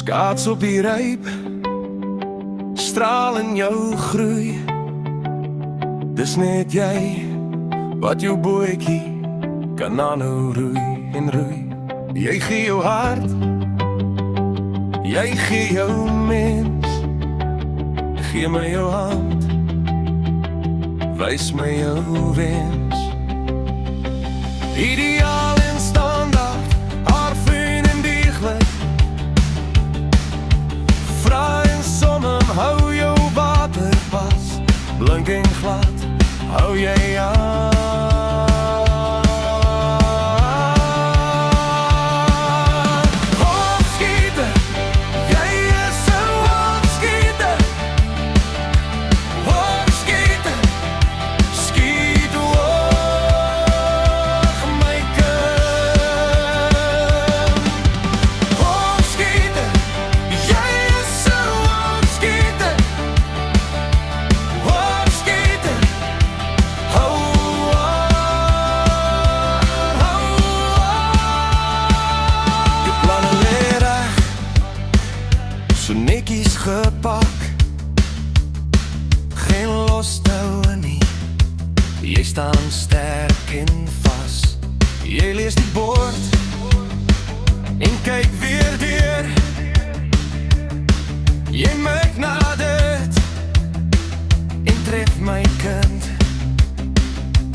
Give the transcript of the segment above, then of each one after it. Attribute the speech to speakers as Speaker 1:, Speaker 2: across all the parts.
Speaker 1: Skaats op die ryp, straal in jou groei. Dis net jy wat jou bootjie kan aanhou roei en roei. Jy gee jou hart, jy gee jou mens. Gee my jou hand, wys my jou wens. Ideaal en standaard, haar fyn en dieglik. Vra en somme, hou jou waterpas. Blink en glad, hou jy aan. Hoofdskieter, jy is 'n hoofdskieter. Hoofdskieter, skiet hoog, my kind. Hoofdskieter, jy is 'n hoofdskieter. Hoofdskieter, hou aan, hou aan. Die planne lê reg, so netjies gepak. Geen lostoue nie, jy staan sterk en vas. Jy lees die bord en kyk weer deur. Jy maak na dit en tref my kind.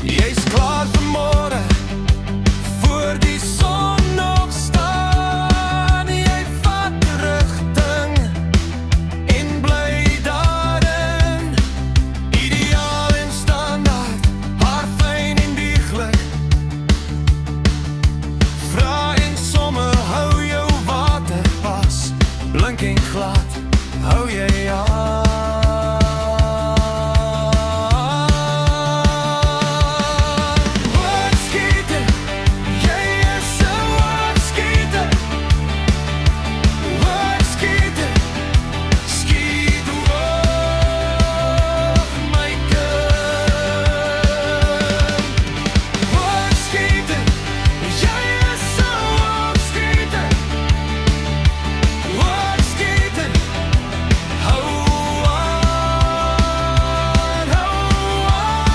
Speaker 1: Jy's klaar vir môre, voor die son nog staan. Jy vat rigting en bly daarin. Ideaal en standaard, haar fyn en dieglik. Vra en somme, hou jou waterpas. Blink en glad, hou jy aan. Hoofdskieter, jy is 'n hoofdskieter. Hoofdskieter, skiet hoog, my kind. Hoofdskieter, jy is 'n hoofdskieter. Hoofdskieter, hou aan, hou aan.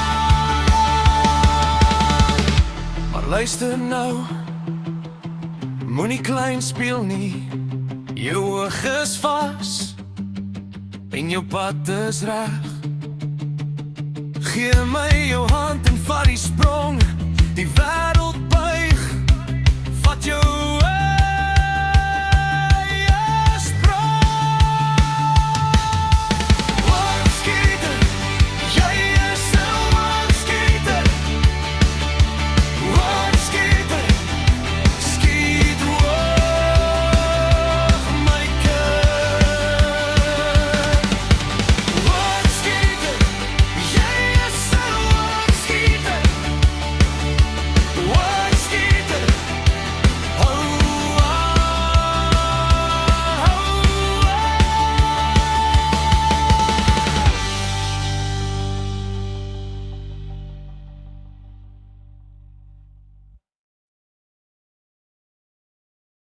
Speaker 1: Maar luister nou, moenie klein speel nie. Jou oog is vas en jou pad is reg. Gee my jou hand en vat die sprong. Die wêreld buig, vat jou